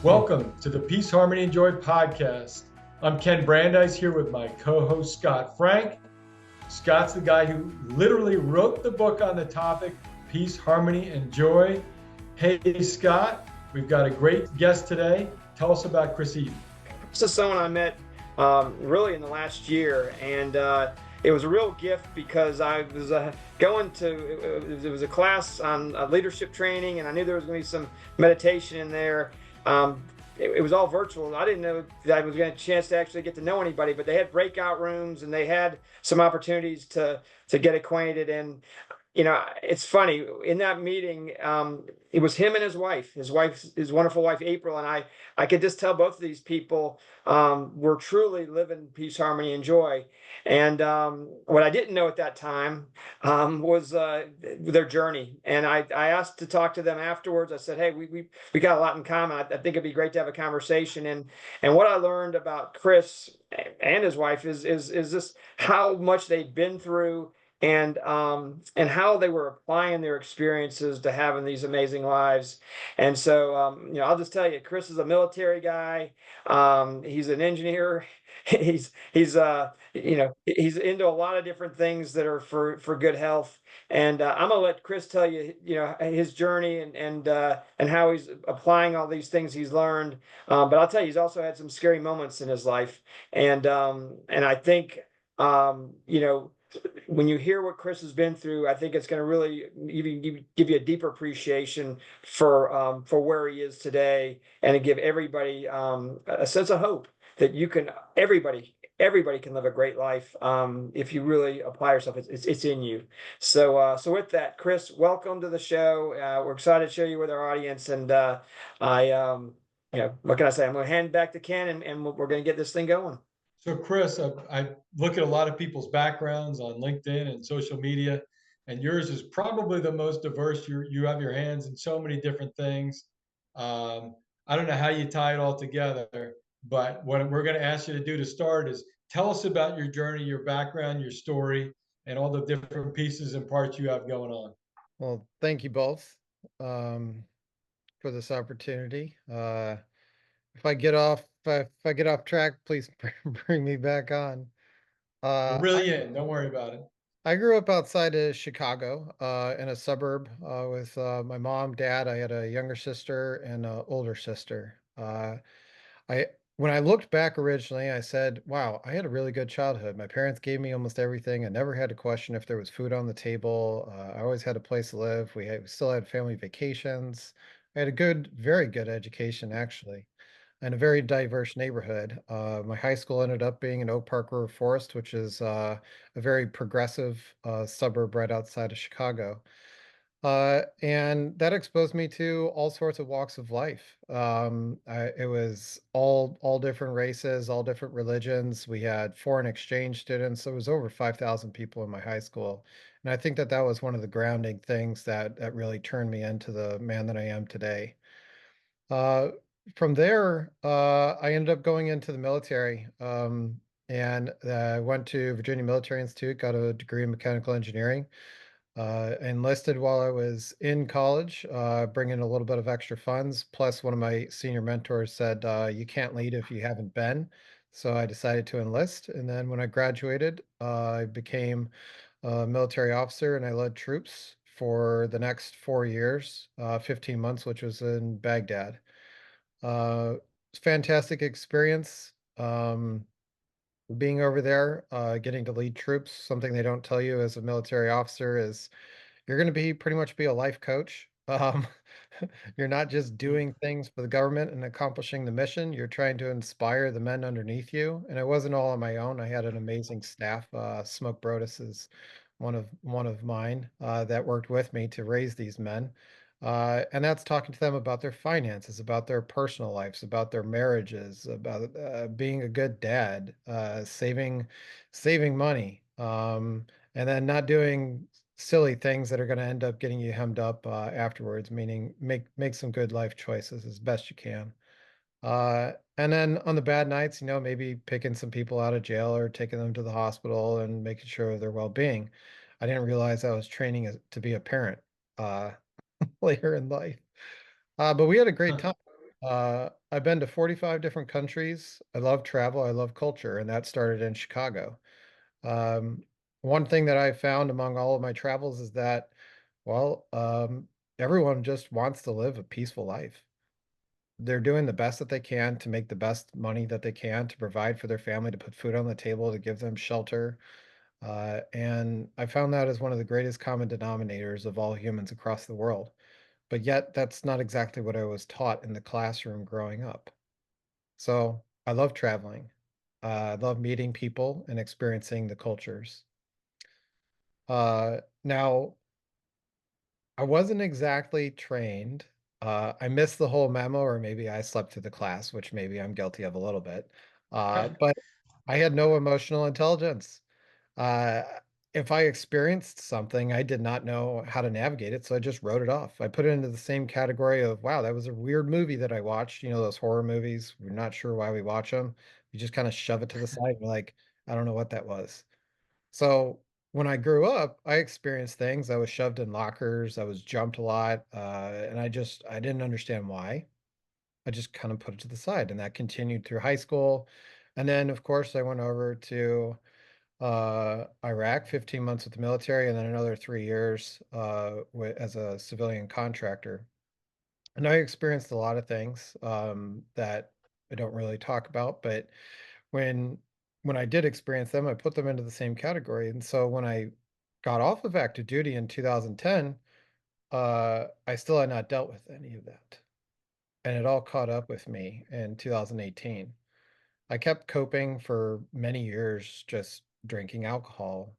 Welcome to the Peace, Harmony, and Joy podcast. I'm Ken Brandeis here with my co-host Scott Frank. Scott's the guy who literally wrote the book on the topic, Peace, Harmony, and Joy. Hey, Scott, we've got a great guest today. Tell us about Chris Eaton. This is someone I met really in the last year, and it was a real gift because I was going to, it was a class on leadership training, and I knew there was going to be some meditation in there. It was all virtual. I didn't know that I was going to have a chance to actually get to know anybody, but they had breakout rooms and they had some opportunities to get acquainted. And it's funny in that meeting. It was him and his wonderful wife, April. And I could just tell both of these people were truly living peace, harmony, and joy. And what I didn't know at that time was their journey. And I asked to talk to them afterwards. I said, hey, we got a lot in common. I think it'd be great to have a conversation. And what I learned about Chris and his wife is just how much they've been through, and how they were applying their experiences to having these amazing lives. And so I'll just tell you, Chris is a military guy. He's an engineer. He's into a lot of different things that are for good health. And I'm gonna let Chris tell you his journey and how he's applying all these things he's learned. But I'll tell you, he's also had some scary moments in his life. And I think when you hear what Chris has been through, I think it's going to really even give you a deeper appreciation for where he is today, and to give everybody a sense of hope that everybody can live a great life if you really apply yourself. It's in you. So with that, Chris, welcome to the show. We're excited to share you with our audience, and what can I say? I'm going to hand it back to Ken, and we're going to get this thing going. So, Chris, I look at a lot of people's backgrounds on LinkedIn and social media, and yours is probably the most diverse. You have your hands in so many different things. I don't know how you tie it all together, but what we're going to ask you to do to start is tell us about your journey, your background, your story, and all the different pieces and parts you have going on. Well, thank you both for this opportunity. If I get off track, please bring me back on. We're really in. Don't worry about it. I grew up outside of Chicago, in a suburb, with my mom, dad. I had a younger sister and an older sister. I When I looked back originally, I said, "Wow, I had a really good childhood. My parents gave me almost everything. I never had to question if there was food on the table. I always had a place to live. We still had family vacations. I had a very good education, actually, in a very diverse neighborhood. My high school ended up being in Oak Park River Forest, which is a very progressive suburb right outside of Chicago. And that exposed me to all sorts of walks of life. It was all different races, all different religions. We had foreign exchange students. So it was over 5,000 people in my high school. And I think that was one of the grounding things that really turned me into the man that I am today. Uh, from there, I ended up going into the military, and I went to Virginia Military Institute, got a degree in mechanical engineering. Enlisted while I was in college, bringing a little bit of extra funds. Plus, one of my senior mentors said, you can't lead if you haven't been. So I decided to enlist. And then when I graduated, I became a military officer, and I led troops for the next 4 years, 15 months, which was in Baghdad. Fantastic experience. Being over there, getting to lead troops. Something they don't tell you as a military officer is you're going to pretty much be a life coach. You're not just doing things for the government and accomplishing the mission. You're trying to inspire the men underneath you. And it wasn't all on my own. I had an amazing staff. Smoke Brodus is one of mine, that worked with me to raise these men. And that's talking to them about their finances, about their personal lives, about their marriages, about being a good dad, saving money, and then not doing silly things that are going to end up getting you hemmed up afterwards. Meaning, make some good life choices as best you can. And then on the bad nights, maybe picking some people out of jail or taking them to the hospital and making sure of their well-being. I didn't realize I was training to be a parent uh, later in life. But we had a great time. I've been to 45 different countries. I love travel. I love culture, and that started in Chicago. Um, one thing that I found among all of my travels is that, well, everyone just wants to live a peaceful life. They're doing the best that they can to make the best money that they can to provide for their family, to put food on the table, to give them shelter. And I found that as one of the greatest common denominators of all humans across the world. But yet, that's not exactly what I was taught in the classroom growing up. So I love traveling. I love meeting people and experiencing the cultures. Now, I wasn't exactly trained. I missed the whole memo, or maybe I slept through the class, which maybe I'm guilty of a little bit. But I had no emotional intelligence. Uh, if I experienced something, I did not know how to navigate it, so I just wrote it off. I put it into the same category of, wow, that was a weird movie that I watched. You know, those horror movies. We're not sure why we watch them. You just kind of shove it to the side. And you're like, I don't know what that was. So when I grew up, I experienced things. I was shoved in lockers. I was jumped a lot, and I didn't understand why. I just kind of put it to the side, and that continued through high school. And then, of course, I went over to Iraq, 15 months with the military, and then another 3 years as a civilian contractor. And I experienced a lot of things that I don't really talk about, but when when I did experience them, I put them into the same category. And so when I got off of active duty in 2010, I still had not dealt with any of that, and it all caught up with me in 2018. I kept coping for many years, just drinking alcohol,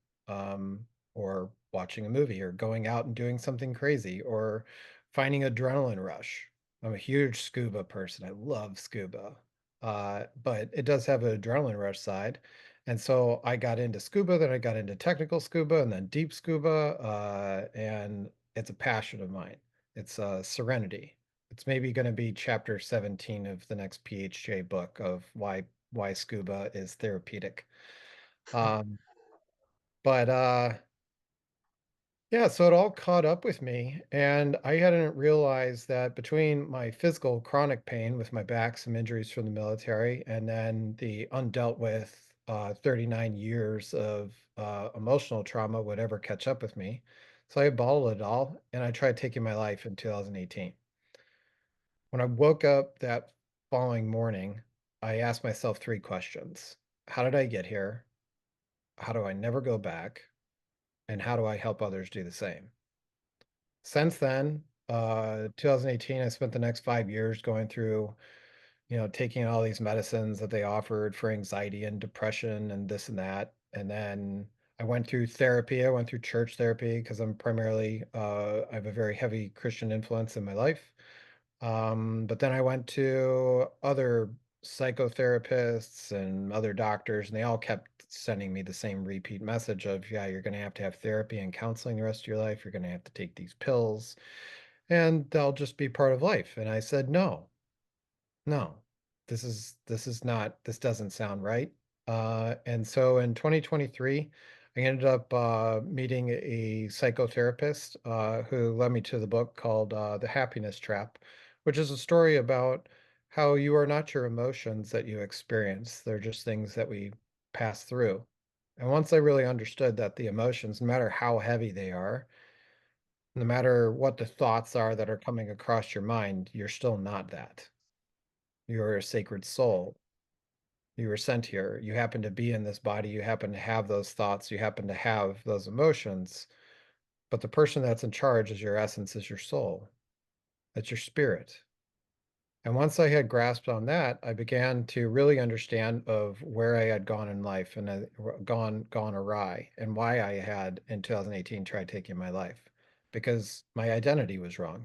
or watching a movie, or going out and doing something crazy, or finding adrenaline rush. I'm a huge scuba person. I love scuba. But it does have an adrenaline rush side. And so I got into scuba, then I got into technical scuba, and then deep scuba. And it's a passion of mine. It's serenity. It's maybe going to be chapter 17 of the next PHJA book of why scuba is therapeutic. Um, but yeah, so it all caught up with me, and I hadn't realized that between my physical chronic pain with my back, some injuries from the military, and then the undealt with 39 years of emotional trauma would ever catch up with me. So I bottled it all, and I tried taking my life in 2018. When I woke up that following morning, I asked myself three questions. How did I get here? How do I never go back? And how do I help others do the same? Since then, 2018, I spent the next 5 years going through, taking all these medicines that they offered for anxiety and depression and this and that. And then I went through therapy. I went through church therapy because I have a very heavy Christian influence in my life. But then I went to other psychotherapists and other doctors, and they all kept sending me the same repeat message of, yeah, you're going to have therapy and counseling the rest of your life. You're going to have to take these pills, and they'll just be part of life. And I said, no, no, this doesn't sound right. And so in 2023, I ended up meeting a psychotherapist who led me to the book called The Happiness Trap, which is a story about how you are not your emotions that you experience. They're just things that we pass through. And once I really understood that the emotions, no matter how heavy they are, no matter what the thoughts are that are coming across your mind, you're still not that. You're a sacred soul. You were sent here. You happen to be in this body. You happen to have those thoughts. You happen to have those emotions. But the person that's in charge is your essence, is your soul. That's your spirit. And once I had grasped on that, I began to really understand of where I had gone in life and gone awry, and why I had in 2018 tried taking my life, because my identity was wrong.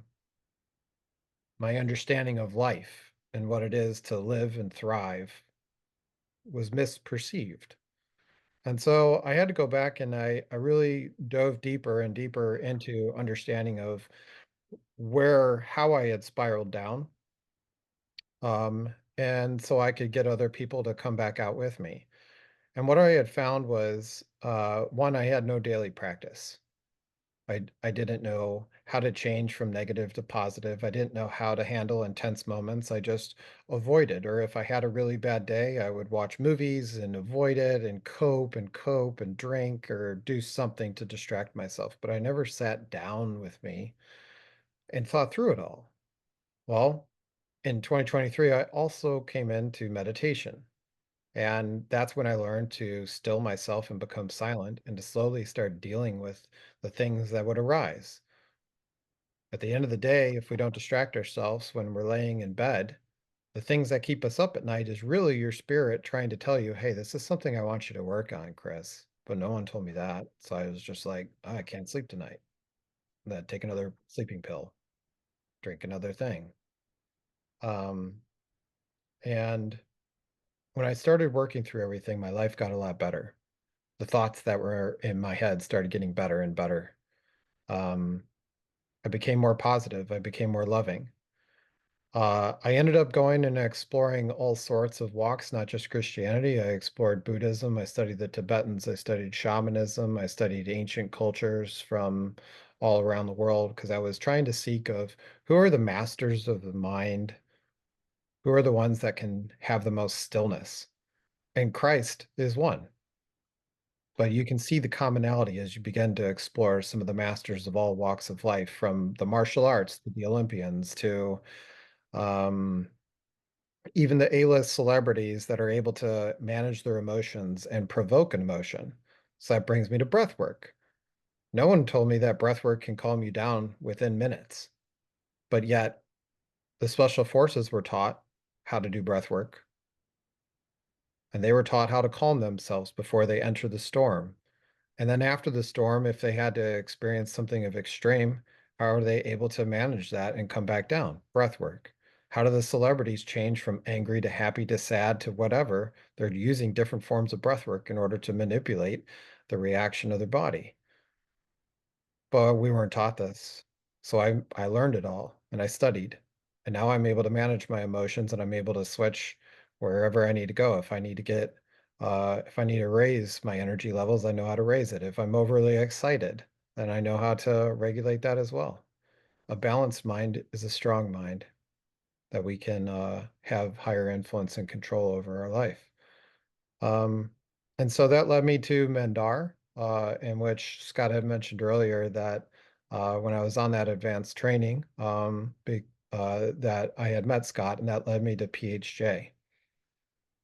My understanding of life and what it is to live and thrive was misperceived. And so I had to go back, and I really dove deeper and deeper into understanding of how I had spiraled down. And so I could get other people to come back out with me. And what I had found was, one, I had no daily practice. I didn't know how to change from negative to positive. I didn't know how to handle intense moments. I just avoided. Or if I had a really bad day, I would watch movies and avoid it and cope and drink or do something to distract myself. But I never sat down with me and thought through it all. Well, in 2023, I also came into meditation. And that's when I learned to still myself and become silent and to slowly start dealing with the things that would arise. At the end of the day, if we don't distract ourselves when we're laying in bed, the things that keep us up at night is really your spirit trying to tell you, hey, this is something I want you to work on, Chris. But no one told me that. So I was just like, "Oh, I can't sleep tonight." And then take another sleeping pill, drink another thing. Um, and when I started working through everything, my life got a lot better. The thoughts that were in my head started getting better and better. Um, I became more positive. I became more loving. I ended up going and exploring all sorts of walks, not just Christianity. I explored Buddhism. I studied the Tibetans. I studied shamanism. I studied ancient cultures from all around the world because I was trying to seek of who are the masters of the mind, who are the ones that can have the most stillness. And Christ is one. But you can see the commonality as you begin to explore some of the masters of all walks of life, from the martial arts to the Olympians to um, even the A-list celebrities that are able to manage their emotions and provoke an emotion. So that brings me to breath work. No one told me that breath work can calm you down within minutes, but yet the special forces were taught how to do breath work, and they were taught how to calm themselves before they enter the storm. And then after the storm, if they had to experience something of extreme, how are they able to manage that and come back down? Breath work. How do the celebrities change from angry to happy to sad to whatever? They're using different forms of breath work in order to manipulate the reaction of their body. But we weren't taught this. So I learned it all and I studied. And now I'm able to manage my emotions and I'm able to switch wherever I need to go. If I need to raise my energy levels, I know how to raise it. If I'm overly excited, then I know how to regulate that as well. A balanced mind is a strong mind that we can have higher influence and control over our life. Um, and so that led me to Mendar, in which Scott had mentioned earlier that when I was on that advanced training, that I had met Scott, and that led me to PHJ.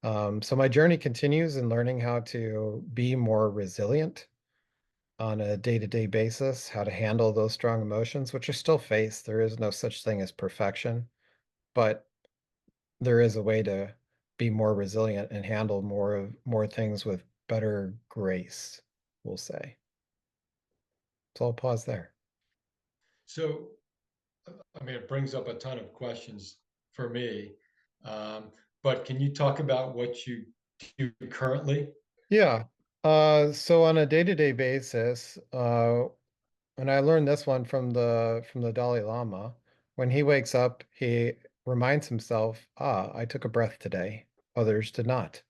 So my journey continues in learning how to be more resilient on a day-to-day basis, how to handle those strong emotions, which I still face. There is no such thing as perfection, but there is a way to be more resilient and handle more things with better grace, we'll say. So I'll pause there. So, I mean, it brings up a ton of questions for me. Um, but can you talk about what you do currently? Yeah. So on a day-to-day basis, and I learned this one from the Dalai Lama. When he wakes up, he reminds himself, I took a breath today. Others did not.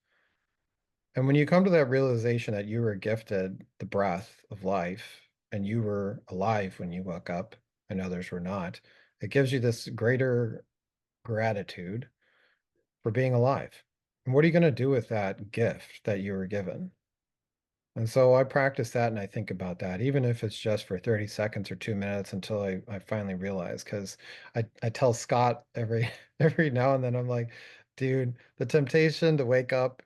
And when you come to that realization that you were gifted the breath of life and you were alive when you woke up and others were not, it gives you this greater gratitude for being alive. And what are you going to do with that gift that you were given? And so I practice that and I think about that, even if it's just for 30 seconds or 2 minutes until I finally realize. Because I tell Scott every every now and then, I'm like, dude, the temptation to wake up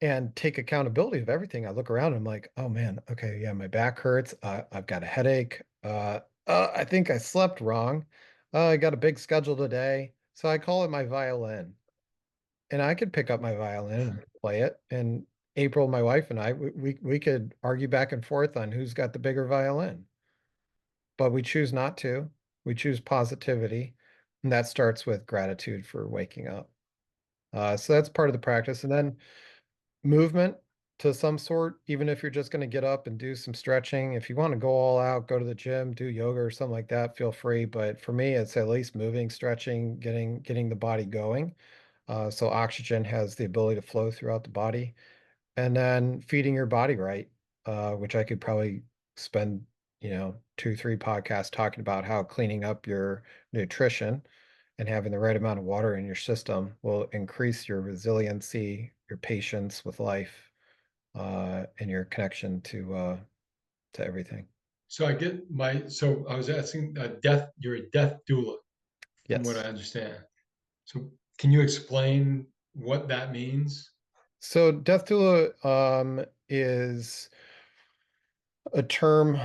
and take accountability of everything. I look around and I'm like, oh man, okay, yeah, my back hurts. I've got a headache. I think I slept wrong. I got a big schedule today. So I call it my violin. And I could pick up my violin and play it. And April, my wife and I, we could argue back and forth on who's got the bigger violin. But we choose not to. We choose positivity. And that starts with gratitude for waking up. So that's part of the practice. And then movement to some sort, even if you're just going to get up and do some stretching. If you want to go all out, go to the gym, do yoga or something like that, feel free. But for me, it's at least moving, stretching, getting the body going. So oxygen has the ability to flow throughout the body. And then feeding your body right, which I could probably spend 2, 3 podcasts talking about how cleaning up your nutrition and having the right amount of water in your system will increase your resiliency, your patience with life, and your connection to everything. So so I was asking you're a death doula from what I Yes. understand. So can you explain what that means? So death doula is a term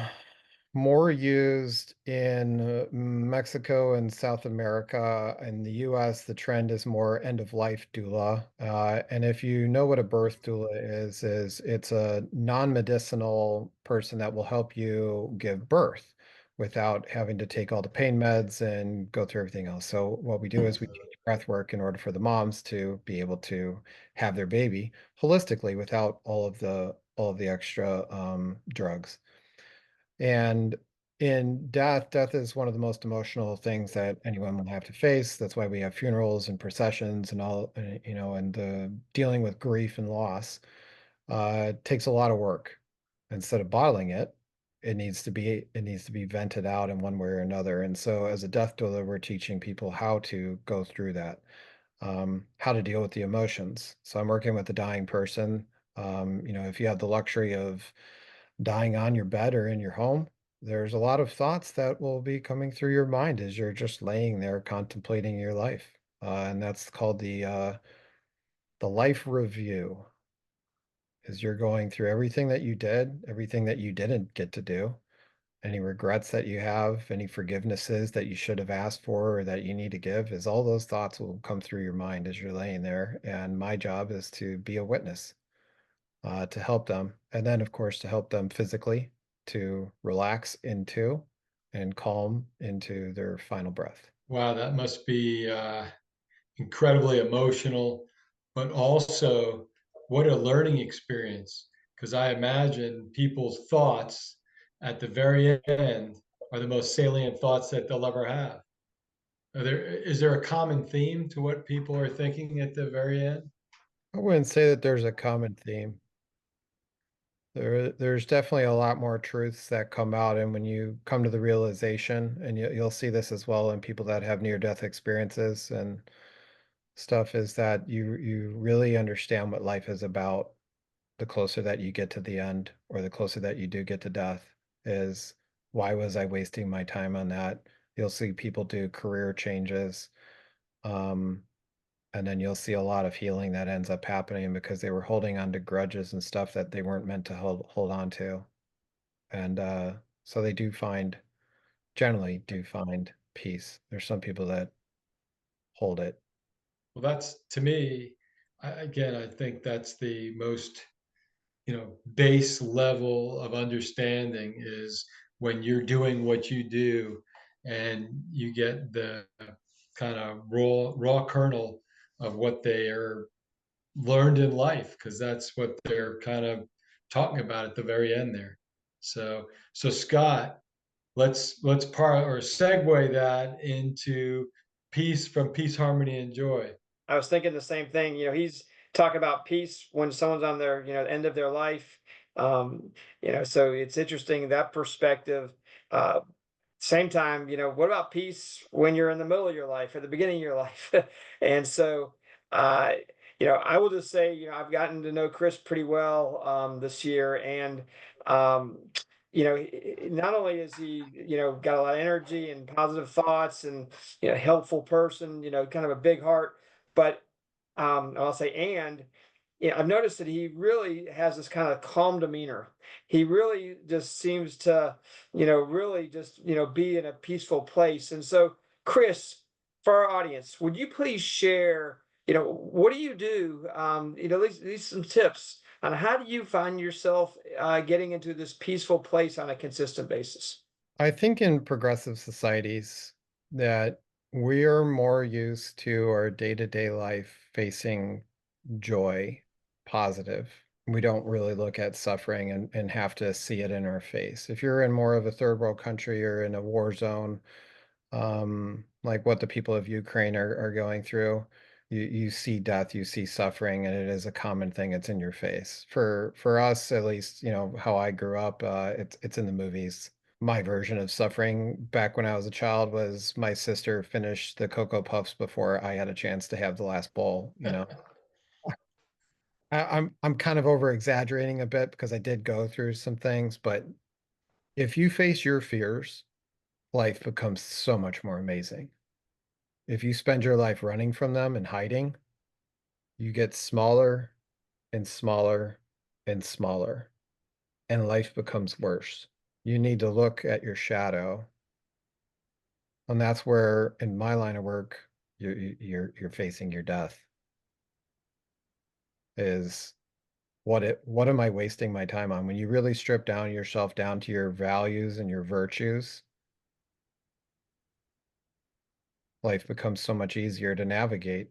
more used in Mexico and South America. In the US, the trend is more end of life doula. And if you know what a birth doula is it's a non-medicinal person that will help you give birth without having to take all the pain meds and go through everything else. So what we do is we teach breath work in order for the moms to be able to have their baby holistically without all of the extra drugs. And in death is one of the most emotional things that anyone will have to face. That's why we have funerals and processions and all, and the dealing with grief and loss takes a lot of work. Instead of bottling it, it needs to be vented out in one way or another. And so as a death doula, we're teaching people how to go through that, how to deal with the emotions. So I'm working with a dying person. If you have the luxury of dying on your bed or in your home, there's a lot of thoughts that will be coming through your mind as you're just laying there contemplating your life. And that's called the life review, is you're going through everything that you did, everything that you didn't get to do, any regrets that you have, any forgivenesses that you should have asked for or that you need to give, is all those thoughts will come through your mind as you're laying there. And my job is to be a witness, to help them. And then, of course, to help them physically to relax into and calm into their final breath. Wow, that must be incredibly emotional, but also what a learning experience. Because I imagine people's thoughts at the very end are the most salient thoughts that they'll ever have. Is there a common theme to what people are thinking at the very end? I wouldn't say that there's a common theme. There's definitely a lot more truths that come out, and when you come to the realization, and you'll see this as well in people that have near-death experiences and stuff, is that you really understand what life is about the closer that you get to the end, or the closer that you do get to death, is why was I wasting my time on that? You'll see people do career changes, um, and then you'll see a lot of healing that ends up happening because they were holding on to grudges and stuff that they weren't meant to hold on to. And so they generally do find peace. There's some people that hold it. Well, that's to me, again, I think that's the most, base level of understanding is when you're doing what you do and you get the kind of raw kernel of what they are learned in life, because that's what they're kind of talking about at the very end there. So Scott, let's part or segue that into peace, from peace, harmony, and joy. I was thinking the same thing. He's talking about peace when someone's on their, end of their life. So it's interesting that perspective. Uh, Same time, what about peace when you're in the middle of your life, at the beginning of your life? And so, uh, I will just say, I've gotten to know Chris pretty well this year, and um, not only is he, got a lot of energy and positive thoughts, and helpful person, kind of a big heart, but I'll say, and I've noticed that he really has this kind of calm demeanor. He really just seems to, really just, be in a peaceful place. And so, Chris, for our audience, would you please share, what do you do? These some tips on how do you find yourself getting into this peaceful place on a consistent basis? I think in progressive societies that we are more used to our day-to-day life facing joy, positive. We don't really look at suffering and have to see it in our face. If you're in more of a third world country or in a war zone, like what the people of Ukraine are going through, you see death, you see suffering, and it is a common thing. It's in your face. For us, at least, how I grew up, it's in the movies. my version of suffering back when I was a child was my sister finished the Cocoa Puffs before I had a chance to have the last bowl, you know. I'm kind of over exaggerating a bit because I did go through some things, but if you face your fears, life becomes so much more amazing. If you spend your life running from them and hiding, you get smaller and smaller and smaller, and life becomes worse. You need to look at your shadow, and that's where, in my line of work, you're facing your death. Is what am I wasting my time on? When you really strip down yourself down to your values and your virtues, life becomes so much easier to navigate.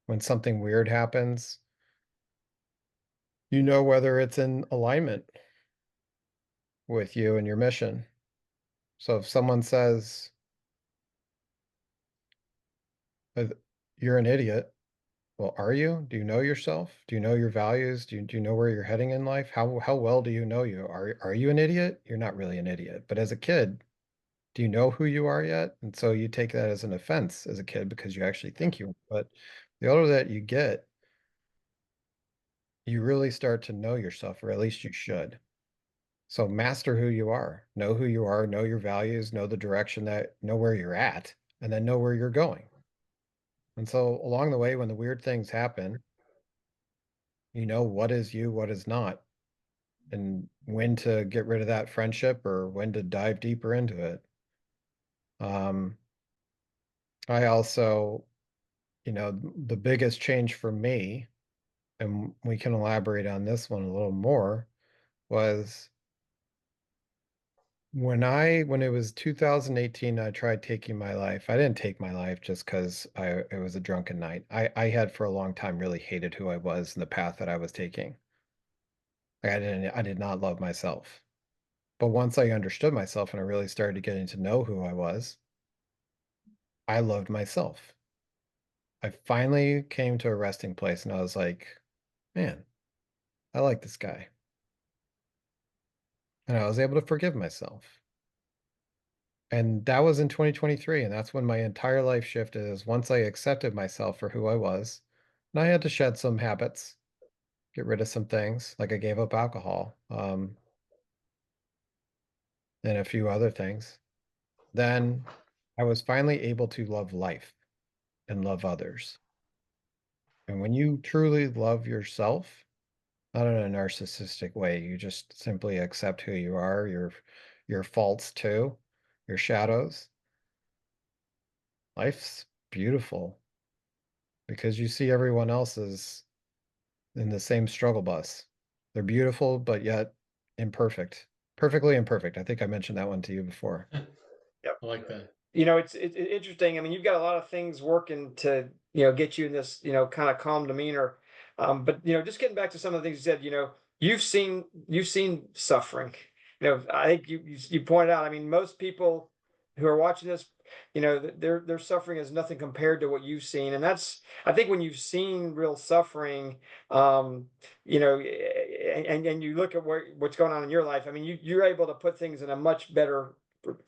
When something weird happens, you know whether it's in alignment with you and your mission. So if someone says, "Uh, you're an idiot," well, are you? Do you know yourself? Do you know your values? Do you know where you're heading in life? How well do you know you? Are you an idiot? You're not really an idiot. But as a kid, do you know who you are yet? And so you take that as an offense as a kid because you actually think you are. But the older that you get, you really start to know yourself, or at least you should. So master who you are, know your values, know the direction know where you're at, and then know where you're going. And so along the way, when the weird things happen, you know what is you, what is not, and when to get rid of that friendship or when to dive deeper into it. Um, I also, the biggest change for me, and we can elaborate on this one a little more, was when it was 2018, I tried taking my life. I didn't take my life just because it was a drunken night. I had for a long time really hated who I was and the path that I was taking. Like I did not love myself. But once I understood myself and I really started getting to know who I was, I loved myself. I finally came to a resting place and I was like, man, I like this guy. And I was able to forgive myself. And that was in 2023. And that's when my entire life shifted is once I accepted myself for who I was. And I had to shed some habits, get rid of some things, like I gave up alcohol, and a few other things. Then I was finally able to love life and love others. And when you truly love yourself, not in a narcissistic way, you just simply accept who you are, your faults too, your shadows. Life's beautiful because you see everyone else is in the same struggle bus. They're beautiful, but yet imperfect. Perfectly imperfect. I think I mentioned that one to you before. Yep. I like that. It's interesting. I mean, you've got a lot of things working to, get you in this, kind of calm demeanor. But just getting back to some of the things you said, you've seen suffering. I think you pointed out, I mean, most people who are watching this, their suffering is nothing compared to what you've seen. And that's, I think when you've seen real suffering, um, and you look at what's going on in your life, I mean, you're able to put things in a much better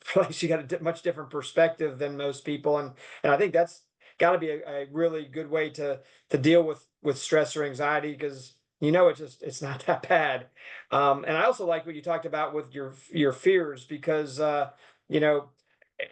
place. You got a much different perspective than most people, and I think that's got to be a really good way to deal with stress or anxiety because it's not that bad. And I also like what you talked about with your fears because you know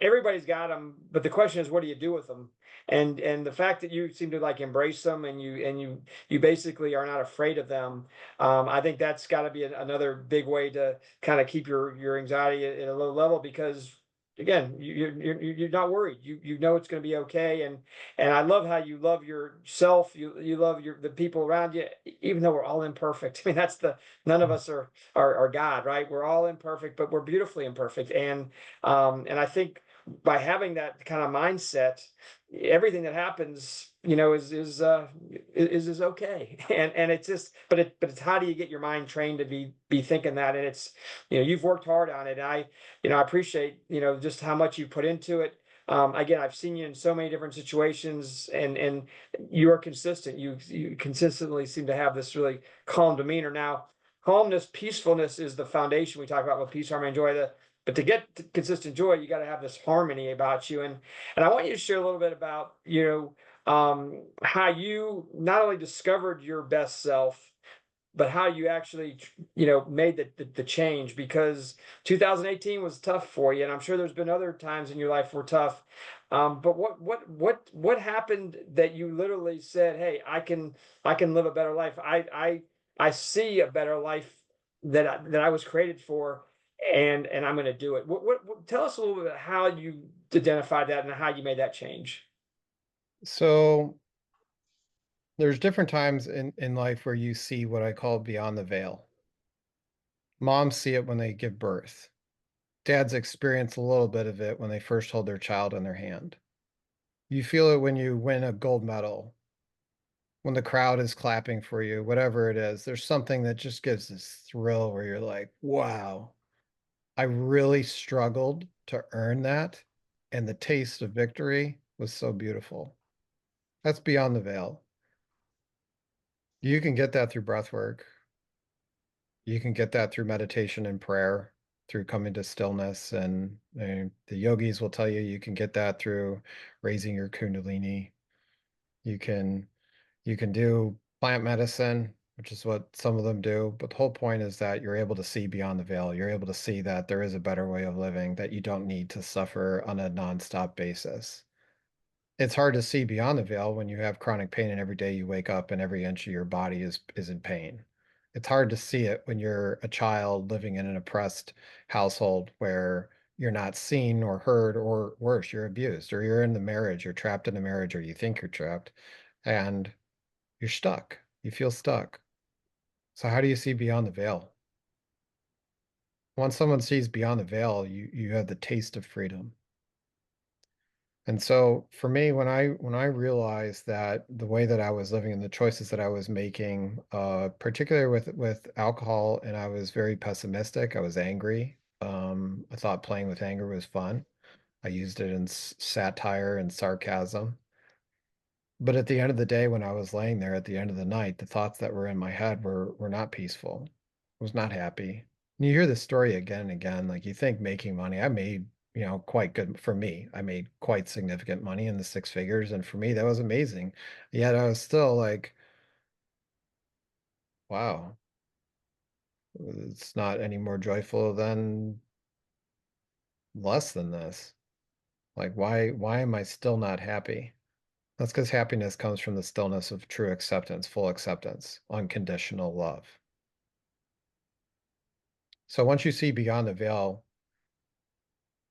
everybody's got them, but the question is what do you do with them? And the fact that you seem to like embrace them and you basically are not afraid of them, I think that's got to be another big way to kind of keep your anxiety at a low level because again you're not worried, you know it's going to be okay. And I love how you love yourself, you love the people around you, even though we're all imperfect. I mean that's the none of us are God, right? We're all imperfect, but we're beautifully imperfect. And I think by having that kind of mindset, everything that happens, is okay. And it's just, but it's how do you get your mind trained to be thinking that? And it's, you've worked hard on it. I appreciate, just how much you put into it. Again, I've seen you in so many different situations, and you are consistent. You consistently seem to have this really calm demeanor. Now, calmness, peacefulness is the foundation we talk about with peace, harmony, and joy. But to get to consistent joy, you got to have this harmony about you. And I want you to share a little bit about, how you not only discovered your best self, but how you actually, made the change, because 2018 was tough for you, and I'm sure there's been other times in your life were tough. But what happened that you literally said, "Hey, I can live a better life. I see a better life that I was created for, and I'm going to do it." Tell us a little bit about how you identified that and how you made that change. So there's different times in life where you see what I call beyond the veil. Moms see it when they give birth. Dads experience a little bit of it when they first hold their child in their hand. You feel it when you win a gold medal, when the crowd is clapping for you, whatever it is. There's something that just gives this thrill where you're like, wow, I really struggled to earn that. And the taste of victory was so beautiful. That's beyond the veil. You can get that through breath work. You can get that through meditation and prayer, through coming to stillness. And the yogis will tell you you can get that through raising your kundalini. You can you can do plant medicine, which is what some of them do. But the whole point is that you're able to see beyond the veil. You're able to see that there is a better way of living, that you don't need to suffer on a nonstop basis. It's hard to see beyond the veil when you have chronic pain and every day you wake up and every inch of your body is in pain. It's hard to see it when you're a child living in an oppressed household where you're not seen or heard, or worse, you're abused, or you're in the marriage, you're trapped in a marriage, or you think you're trapped, and you're stuck. You feel stuck. So how do you see beyond the veil? Once someone sees beyond the veil, you have the taste of freedom. And so for me, when I realized that the way that I was living and the choices that I was making, particularly with alcohol, and I was very pessimistic, I was angry. I thought playing with anger was fun. I used it in satire and sarcasm. But at the end of the day, when I was laying there at the end of the night, the thoughts that were in my head were not peaceful. I was not happy. And you hear this story again and again. Like, you think making money, I made, quite good for me. I made quite significant money in the six figures, and for me, that was amazing. Yet I was still like, wow, it's not any more joyful than less than this. Like, why am I still not happy? That's because happiness comes from the stillness of true acceptance, full acceptance, unconditional love. So once you see beyond the veil,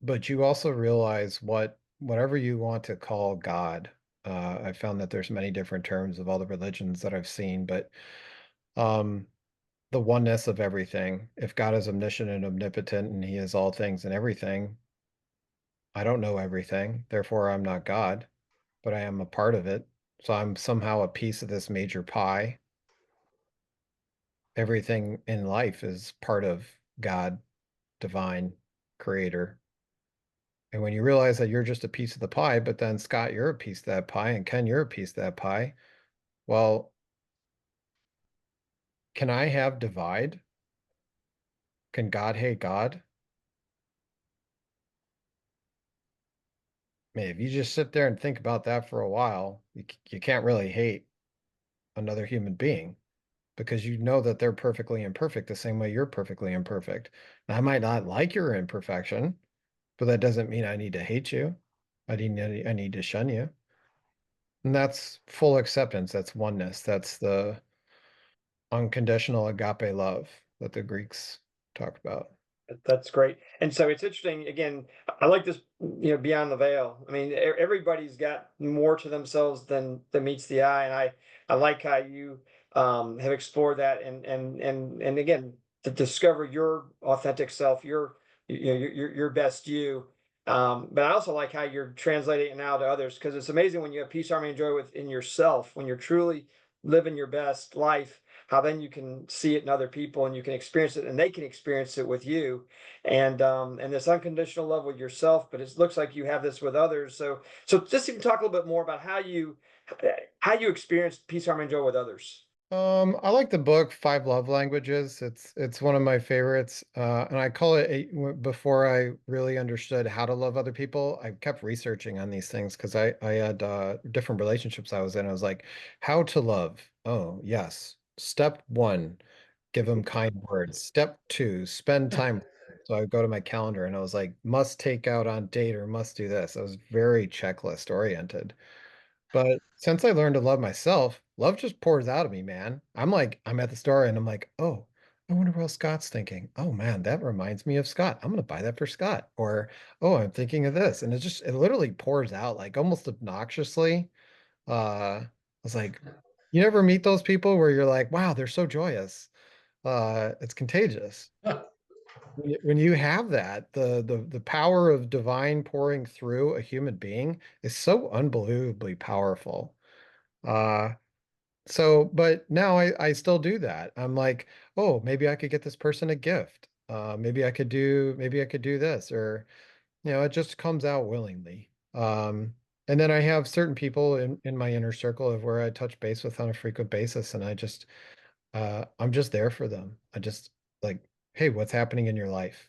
but you also realize whatever you want to call God. I found that there's many different terms of all the religions that I've seen, but um, the oneness of everything. If God is omniscient and omnipotent and He is all things and everything, I don't know everything. Therefore, I'm not God, but I am a part of it. So I'm somehow a piece of this major pie. Everything in life is part of God, divine, creator. And when you realize that you're just a piece of the pie, but then Scott, you're a piece of that pie, and Ken, you're a piece of that pie. Well, can I have divide? Can God hate God? I mean, if you just sit there and think about that for a while, you can't really hate another human being, because you know that they're perfectly imperfect the same way you're perfectly imperfect. Now, I might not like your imperfection, but that doesn't mean I need to hate you. I need to shun you. And that's full acceptance. That's oneness. That's the unconditional agape love that the Greeks talk about. That's great. And so it's interesting. Again, I like this, beyond the veil. I mean, everybody's got more to themselves than meets the eye, and I like how you have explored that, and again, to discover your authentic self, your best you. But I also like how you're translating it now to others, because it's amazing when you have peace, harmony, and joy within yourself, when you're truly living your best life, how then you can see it in other people and you can experience it and they can experience it with you. And this unconditional love with yourself, but it looks like you have this with others. So just even talk a little bit more about how you experience peace, harmony, and joy with others. I like the book Five Love Languages. It's one of my favorites, and I call it before I really understood how to love other people. I kept researching on these things because I had different relationships I was in. I was like, how to love? Oh, yes. Step one, give them kind words. Step two, spend time. So I would go to my calendar and I was like, must take out on date or must do this. I was very checklist oriented. But since I learned to love myself, love just pours out of me, man. I'm like, I'm at the store and I'm like, oh, I wonder what Scott's thinking. Oh man, that reminds me of Scott. I'm gonna buy that for Scott. Or, oh, I'm thinking of this. And it literally pours out like almost obnoxiously. I was like, you never meet those people where you're like, wow, they're so joyous. It's contagious. When you have that, the power of divine pouring through a human being is so unbelievably powerful. Uh, but now I still do that. I'm like, oh, maybe I could get this person a gift. Maybe I could do this, or it just comes out willingly. And then I have certain people in my inner circle of where I touch base with on a frequent basis, and I'm just there for them. I just like, hey, what's happening in your life?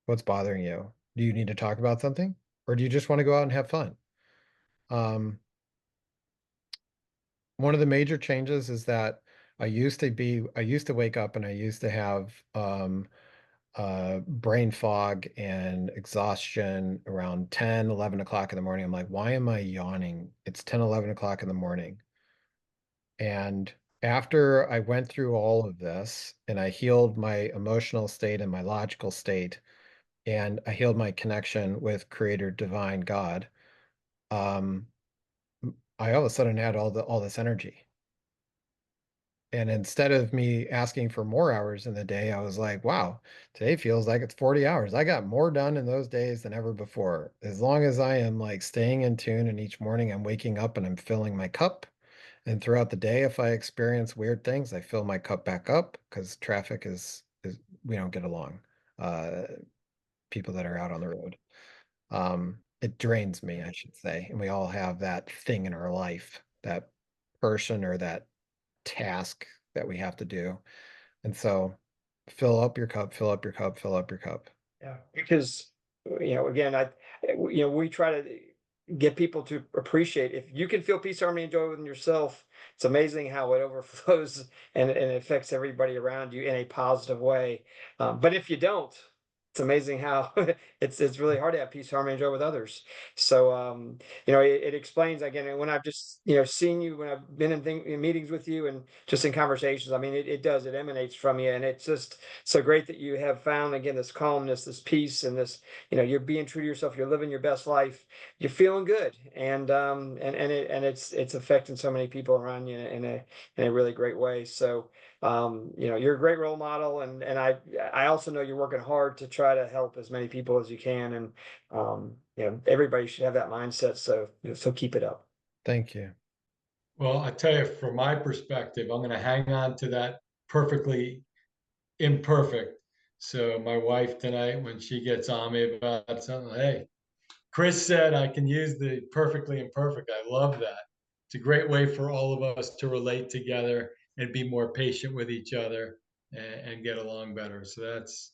What's bothering you? Do you need to talk about something, or do you just want to go out and have fun? Um, One of the major changes is that I used to wake up and I used to have brain fog and exhaustion around 10, 11 o'clock in the morning. I'm like, why am I yawning? It's 10, 11 o'clock in the morning. And after I went through all of this and I healed my emotional state and my logical state, and I healed my connection with Creator Divine God, um, I all of a sudden had all this energy. And instead of me asking for more hours in the day, I was like, wow, today feels like it's 40 hours. I got more done in those days than ever before. As long as I am like staying in tune and each morning I'm waking up and I'm filling my cup. And throughout the day, if I experience weird things, I fill my cup back up because traffic is we don't get along. Uh, People that are out on the road. It drains me, I should say. And we all have that thing in our life, that person or that task that we have to do. And so fill up your cup, fill up your cup, fill up your cup. Yeah, because again, we try to get people to appreciate if you can feel peace, harmony, and joy within yourself. It's amazing how it overflows and affects everybody around you in a positive way. But if you don't, it's amazing how it's really hard to have peace, harmony, and joy with others. So it explains again when I've just seen you when I've been in meetings with you and just in conversations. I mean, it emanates from you, and it's just so great that you have found again this calmness, this peace, and this you're being true to yourself. You're living your best life. You're feeling good, and it's affecting so many people around you in a really great way. So you're a great role model, and I also know you're working hard to try to help as many people as you can, and everybody should have that mindset. So keep it up. Thank you. Well, I tell you, from my perspective, I'm going to hang on to that perfectly imperfect. So my wife tonight, when she gets on me about something, hey, Chris said I can use the perfectly imperfect. I love that. It's a great way for all of us to relate together and be more patient with each other and get along better. So that's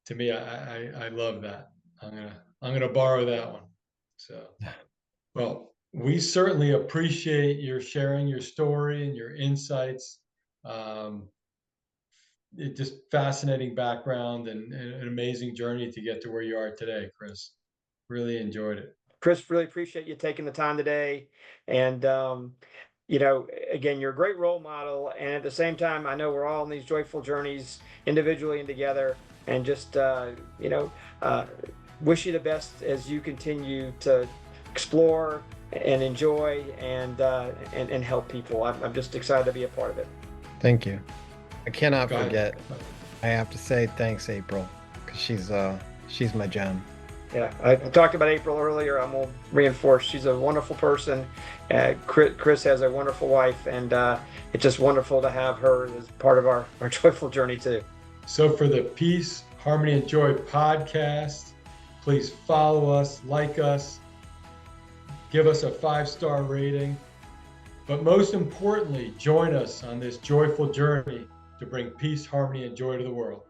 to me, I love that. I'm gonna borrow that one. So well, we certainly appreciate your sharing your story and your insights. Um, it just fascinating background and an amazing journey to get to where you are today, Chris. Really enjoyed it. Chris, really appreciate you taking the time today. And, again, you're a great role model. And at the same time, I know we're all on these joyful journeys individually and together. And just, wish you the best as you continue to explore and enjoy and help people. I'm just excited to be a part of it. Thank you. I cannot Go ahead. forget. I have to say thanks, April, because she's my gem. Yeah, I talked about April earlier. I'm gonna reinforce she's a wonderful person. Chris has a wonderful wife, and it's just wonderful to have her as part of our joyful journey too. So for the Peace, Harmony, and Joy podcast, please follow us, like us, give us a 5-star rating, But most importantly, join us on this joyful journey to bring peace, harmony, and joy to the world.